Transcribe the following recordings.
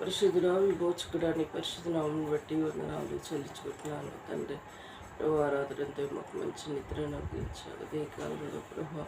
పరిశుద్ధుడా విమోచకుడాన్ని పరిశుద్ధ నామమును బట్టి వందనాలు చెల్లించుకుంటున్నాను తండ్రి. ప్రభు ఆరాధనతో మాకు మంచి నిద్రను అందించారు. అదే కాలంలో ప్రభు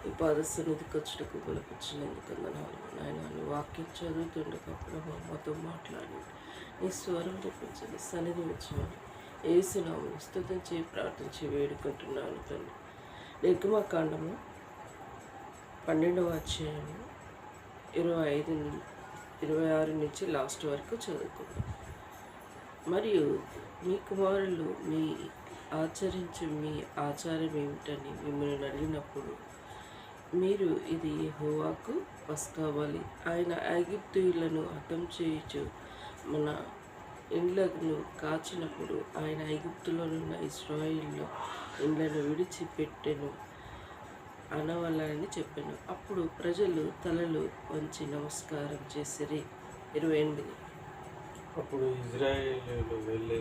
ఈ పాద సన్నిధికి వచ్చుటకు బలపరిచినందుకు వందనాలు నాయన. నీ వాక్యం చదువుతుండగా ప్రభు మాతో మాట్లాడి నీ స్వరం తెప్పించండి, సన్నిధి ఉంచమని ఏసునామమున స్తుతించి ప్రార్థించి వేడుకుంటున్నాను తండ్రి. నిర్గమకాండము 12వ అధ్యాయము 26 నుంచి లాస్ట్ వరకు చదువుకుందాం. మరియు మీ కుమారులు ఆచరించే మీ ఆచారం ఏమిటని మిమ్మల్ని అడిగినప్పుడు మీరు ఇది యెహోవాకు పస్కా బలి. ఆయన ఐగుప్తీయులను హతం చేయుచు మన ఇండ్లను కాచినప్పుడు ఆయన ఐగుప్తులోనున్న ఇశ్రాయేలు ఇండ్లను విడిచిపెట్టెను అనవలని చెప్పాను. అప్పుడు ప్రజలు తలలు వంచి నమస్కారం చేసిరి. 28. అప్పుడు ఇజ్రాయేలీయులు వెళ్ళి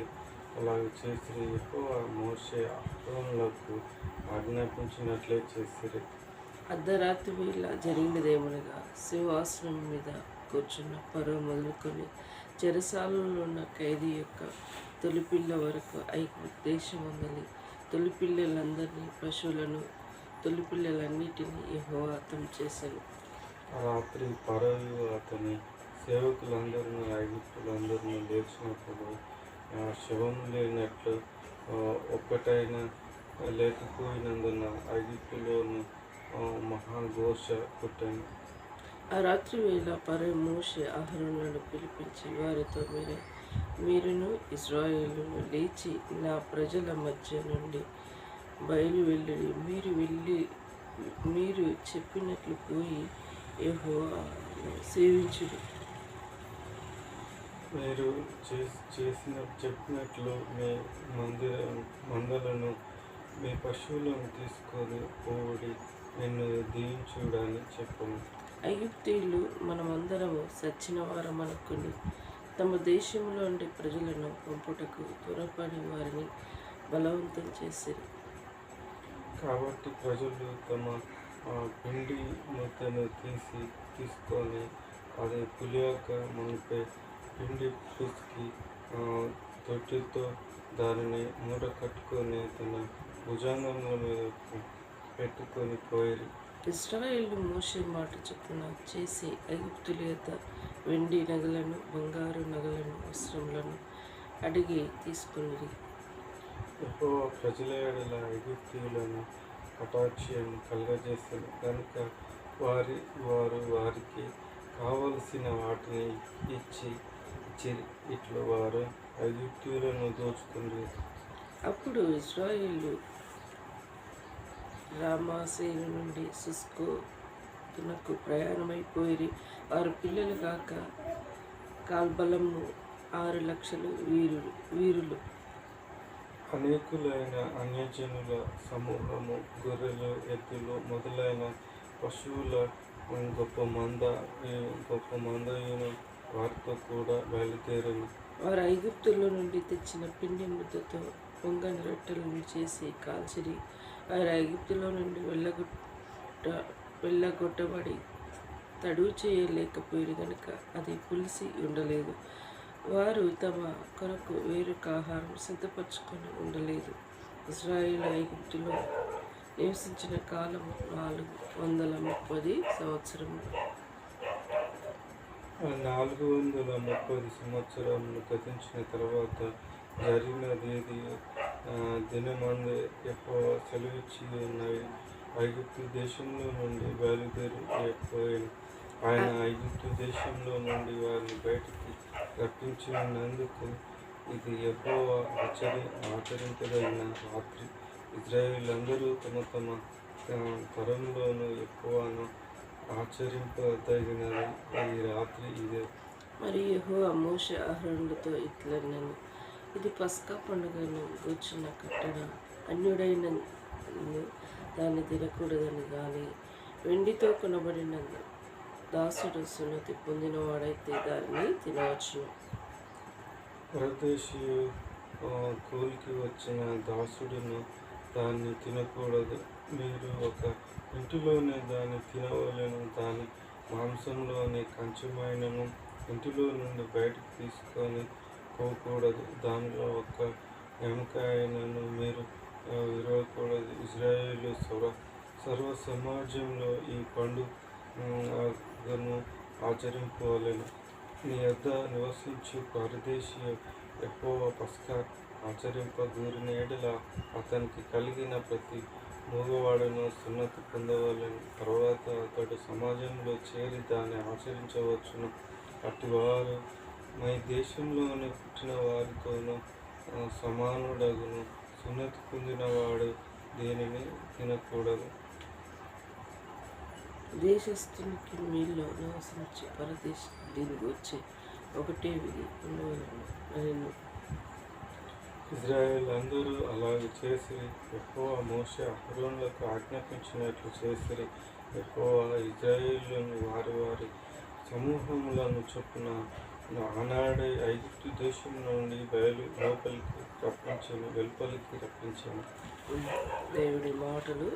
అలాగ చేసి యెహోవా మోషే అహరోనులకు ఆజ్ఞాపించినట్లే చేసిరి. అర్ధరాత్రి వేళ జరిగినదేమనగా సింహాసనం మీద కూర్చున్న ఫరో మొదలుకొని చెరసాలలో ఉన్న ఖైదీ యొక్క తొలిపిల్ల వరకు ఐగుప్తు దేశమందలి తొలిపిల్లలందరినీ, పశువులను, తొలిపిల్లలన్నిటినీ యెహోవా హతం చేశాను. ఆ రాత్రి ఫరోయు అతని సేవకులందరూ ఐగుప్తులందరూ లేచినప్పుడు శవం లేనట్లు ఒక్కటైనా లేకపోయినందున ఐగుప్తులోను మహాఘోష పుట్టాను. ఆ రాత్రి వేళ ఫరో మోషే అహరోనులను పిలిపించి వారితో మీరును ఇశ్రాయేలును లేచి నా ప్రజల మధ్య నుండి బయలు వెళ్ళి మీరు చెప్పినట్లు పోయి యెహోవాను సేవించుడి. మీరు చెప్పినట్లు మీ మందలను మీ పశువులను తీసుకొని పోవుడి, నిన్ను దీవించుడని చెప్పాను. ఐగుప్తీయులు మనమందరము సచ్చిన వారమనుకుని తమ దేశంలో ఉండే ప్రజలను పంపుటకు త్వరపడి వారిని బలవంతం చేసిరి. కాబట్టి ప్రజలు తమ పిండి ముద్దను తీసుకొని అది పులియాక మునిపే పిండి పిసికి తొట్టితో దానిని మూట కట్టుకొని తన భుజంగముల మీద పెట్టుకొని పోయి ఇశ్రాయేలు మోషే మాట చొప్పున చేసి ఐగుప్తుల యొద్ద వెండి నగలను, బంగారు నగలను, వస్త్రములను అడిగి తీసుకుని యెహోవా ప్రజల ఎడల ఐగుప్తీయులను కటాక్షం కలుగజేశాను కనుక వారు వారికి కావలసిన వాటిని ఇచ్చిరి. ఇట్లు వారు ఐగుప్తీయులను దోచుకుంది. అప్పుడు ఇశ్రాయేలు రామాసేను నుండి సుస్కోతునకు ప్రయాణమైపోయి వారు పిల్లలు కాక కాల్బలము 6,00,000 వీరులు. అనేకులైన అన్యజనుల సమూహము, గొర్రెలు, ఎద్దులు మొదలైన పశువుల గొప్ప మందయును వారితో కూడా బయలుదేరను. వారు ఐగుప్తులో నుండి తెచ్చిన పిండి ముద్దతో పొంగని రొట్టెలను చేసి కాల్చిరి. వారు ఐగుప్తులో నుండి వెళ్ళగొట్టబడి తడువు చేయలేకపోయారు గనుక అది పులిసి ఉండలేదు. వారు తమ కొరకు వేరొక ఆహారం సిద్ధపరచుకొని ఉండలేదు. ఇశ్రాయేలు ఐగుప్తులో నివసించిన కాలము 430 సంవత్సరములు. 430 సంవత్సరములు గతించిన తర్వాత జరిగినదేది దినమందు యెహోవా సెలవిచ్చి ఉన్నవి. ఐగుప్తు దేశంలో నుండి బయలుదేరిపోయాను. ఆయన ఐగుప్తు దేశంలో నుండి వారిని బయటికి రప్పించినందుకు ఇది యెహోవా ఆచరించదగిన రాత్రి. ఇజ్రాయేలీయులందరూ తమ తరంలోనూ యెహోవాను ఆచరింపదగినది ఈ రాత్రి ఇదే. మరి యెహోవా మోషే అహరోనులతో ఇట్లనెను, ఇది పస్కా పండుగను గూర్చిన కట్టడ. అన్యుడైన దాన్ని తినకూడదని గాని వెండితో కొనబడిన దాసుడు సున్నతి పొందినవాడైతే దాన్ని తినవచ్చును. పరదేశీయు కూలికి వచ్చిన దాసుడును దాన్ని తినకూడదు. మీరు ఒక ఇంటిలోనే దాన్ని తినవలెను. దాని మాంసంలోని కొంచెమైనను ఇంటిలో నుండి బయటకు తీసుకొని పోకూడదు. దానిలో ఒక్క ఎముక అయినను మీరు విరవకూడదు. ఇజ్రాయేలు సర్వ సమాజంలో ఈ పండుగను ఆచరింపవలెను. నీ యొద్ద నివసించు పరదేశీ యెహోవా పస్కా ఆచరింపగూరిన ఎడల అతనికి కలిగిన ప్రతి మూగవాడును సున్నతి పొందవలెను. తర్వాత అతడు సమాజంలో చేరి దాన్ని ఆచరించవచ్చును. అట్టివారు మీ దేశంలోని పుట్టిన వారితోనూ సమానుడగును. సున్నతి పొందినవాడు దేనిని తినకూడదు. దేశస్థునికి మీలో నివసించి పరదేశ దీనికి వచ్చే ఒకటే విధి ఉండవలను. ఇజ్రాయేల్ అందరూ అలాగే చేసి యెహోవా మోషే అహరోనులకు ఆజ్ఞాపించినట్లు చేసిరి. యెహోవా ఇజ్రాయేలును వారి వారి సమూహములను చొప్పున ఆనాడే ఐగుప్తు దేశం నుండి వెలుపలికి రప్పించాను. దేవుడి మాటలు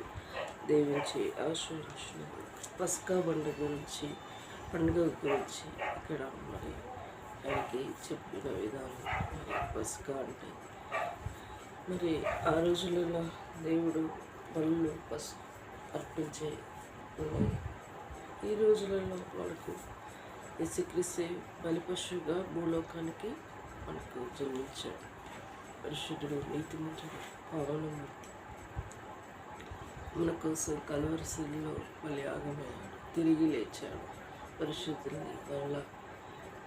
దీవించి ఆశ్రయించిన పస్కా పండుగ గురించి ఇక్కడ మరి ఆయనకి చెప్పిన విధానం. మరి పస్కా అంటే మరి ఆ రోజులలో దేవుడు బలులు అర్పించే ఉన్నాయి. ఈ రోజులలో మనకు యేసుక్రీస్తు బలిపశువుగా భూలోకానికి మనకు జన్మించాడు. పరిశుద్ధుడు, నీతిమంతుడు, పావనమూర్తి మన కోసం కలువరి శిలువలో బలియాగమయ్యాడు, తిరిగి లేచాడు. పరిశుద్ధుల్ని మరలా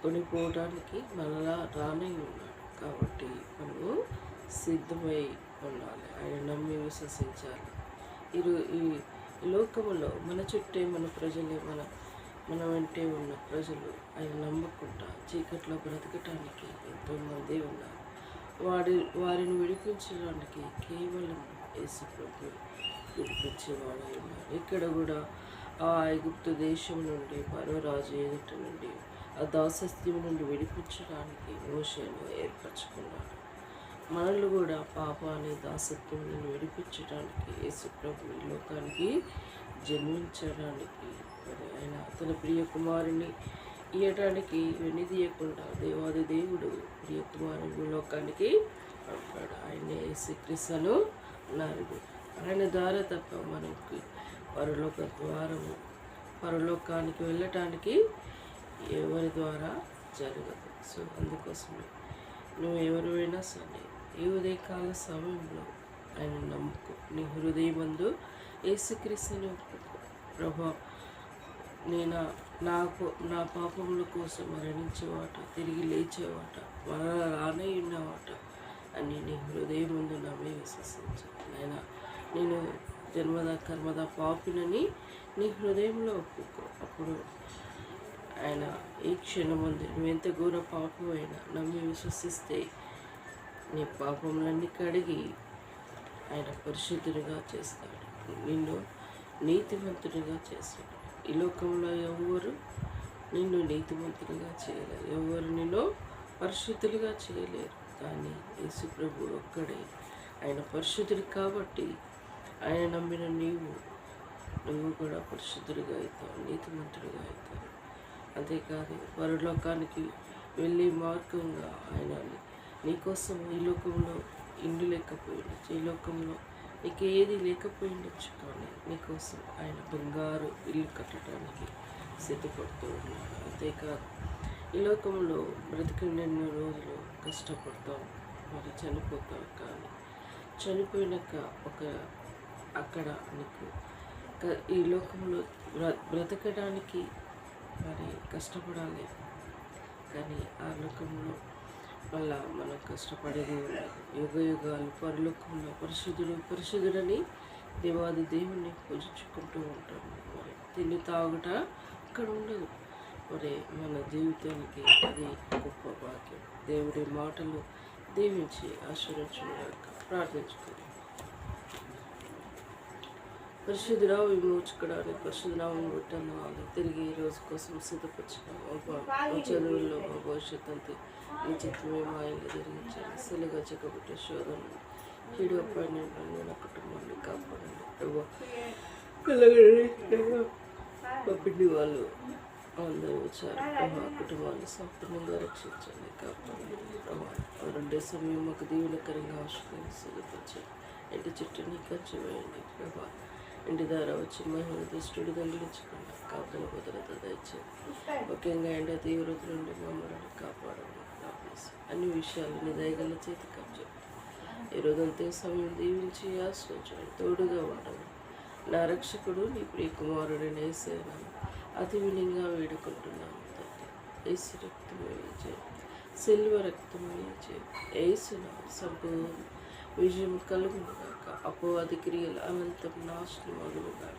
కొనిపోవడానికి మనలా రానే ఉన్నాడు. కాబట్టి మనము సిద్ధమై ఉండాలి, ఆయన నమ్మి విశ్వసించాలి. ఈ లోకములో మన చుట్టే మన ప్రజలే మన వెంటే ఉన్న ప్రజలు ఆయన నమ్మకుండా చీకట్లో బ్రతకటానికి ఎంతోమంది ఉన్నారు. వారిని విడిపించడానికి కేవలం యేసు ప్రభువు విడిపించేవాడై ఉన్నారు. ఇక్కడ కూడా ఆ ఐగుప్తు దేశం నుండి ఫరో రాజు ఎదుట నుండి ఆ దాసస్థ్యం నుండి విడిపించడానికి మోషేను ఏర్పరచుకున్నాడు. మనల్ని కూడా పాపాన్ని దాసత్వం నుండి విడిపించడానికి యేసు ప్రభు ఈ లోకానికి జన్మించడానికి మరి ఆయన తన ప్రియ కుమారుని ఇయ్యటానికి వెనుదీయకుండా దేవాది దేవుడు ప్రియ కుమారుని లోకానికి పంపాడు. ఆయన యేసుక్రీస్తును నారుడు. ఆయన ద్వారా తప్ప మనకి పరలోకానికి వెళ్ళటానికి ఎవరి ద్వారా జరగదు. సో అందుకోసమే నువ్వు ఎవరైనా సరే ఈ ఉదయకాల సమయంలో ఆయన నమ్ముకో. నీ హృదయమందు యేసుక్రీస్తుని ప్రభా, నా పాపముల కోసం మరణించేవాట, తిరిగి లేచేవాట, మరలా రానే ఉన్నవాట అని నీ హృదయం ముందు నమ్మి విశ్వసించాను. ఆయన నేను జన్మద కర్మద పాపినని నీ హృదయంలో ఒప్పుకో. అప్పుడు ఆయన ఈ క్షణముందు నువ్వెంత ఘోర పాపమైనా నమ్మి విశ్వసిస్తే నీ పాపములన్నీ కడిగి ఆయన పరిశుద్ధునిగా చేస్తాడు, నిన్ను నీతిమంతునిగా చేస్తాడు. ఈ లోకంలో ఎవరు నిన్ను నీతిమంతునిగా చేయలేరు, ఎవరు నిన్ను పరిశుద్ధులుగా చేయలేరు. కానీ యేసు ప్రభు ఒక్కడే ఆయన పరిశుద్ధుడు. కాబట్టి ఆయన నమ్మిన నువ్వు కూడా పరిశుద్ధుడిగా అవుతావు, నీతిమంతుడిగా అవుతావు. అంతేకాదు పరలోకానికి వెళ్ళే మార్గంగా ఆయన నీకోసం ఈ లోకంలో ఇండ్లు లేకపోయిండొచ్చు, ఈ లోకంలో నీకు ఏది లేకపోయిండొచ్చు, కానీ నీకోసం ఆయన బంగారు ఇల్లు కట్టడానికి సిద్ధపడుతూ ఉన్నాడు. అంతేకాదు ఈ లోకంలో బ్రతికిన రోజులు కష్టపడతాం, మరి చనిపోతాం. కానీ చనిపోయినాక అక్కడ నీకు ఈ లోకంలో బ్రతకడానికి మరి కష్టపడాలి. కానీ ఆ లోకంలో మళ్ళా మనం కష్టపడేది ఉండదు. యుగ యుగాలు పరలోకంలో పరిశుద్ధుడని దేవాది దేవుణ్ణి పూజించుకుంటూ ఉంటాము. మరి తిండి తాగుట అక్కడ ఉండదు. మరి మన జీవితానికి అది గొప్ప భాగ్యం. దేవుడి మాటలు దీవించి ఆశీర్వదించుగాక. ప్రార్థించుకోండి. పరిశుద్ధుడా, విమోచకుడానికి పరిశుద్ధనామం పెట్టాను వాళ్ళు తిరిగి ఈ రోజు కోసం సిద్ధపరిచినాము. మా చదువుల్లో మా భవిష్యత్తు అంతా ఈ చిత్రమే మా ఇల్లు జరిగించాలి. సెలుగా చెక్కబట్టే శోధన కీడు అపాయింట్మెంట్ నా కుటుంబాన్ని కాపాడండి. మా పిండి వాళ్ళు అందరూ వచ్చారు ప్రభా, కుటుంబాన్ని సంపూర్ణంగా రక్షించండి, కాపాడండి ప్రభా. రెండే సమయం మాకు దీవెనకరంగా ఆశీర్వదించండి. ఇంటి చుట్టూ నీ ఖర్చు వేయండి ప్రభా. ఇంటి ద్వారా వచ్చి మహిళ దుష్టుడు దొంగిలించకుండా కాపుదల భద్రత దయచేయండి. ముఖ్యంగా ఎండ తీవ్రత నుండి మమ్మల్ని కాపాడండి ప్రార్థిస్తాం. అన్ని విషయాలు నీ దయగల చేతి కబ్జ ఈ రోజంతే సమయం దీవించి ఆశ్రయించండి, తోడుగా ఉంటాను. నా రక్షకుడు నీ ప్రియ కుమారుడిని యేసేనాను అతి వినంగా వేడుకుంటున్నాను తండ్రి. యేసు రక్తమే జయం, సిల్వ రక్తమే జయం. యేసున సంపూర్ణ విజయం కలుగునుగాక, అపవాది క్రియలు అనంతం నాశనం అగునుగాక.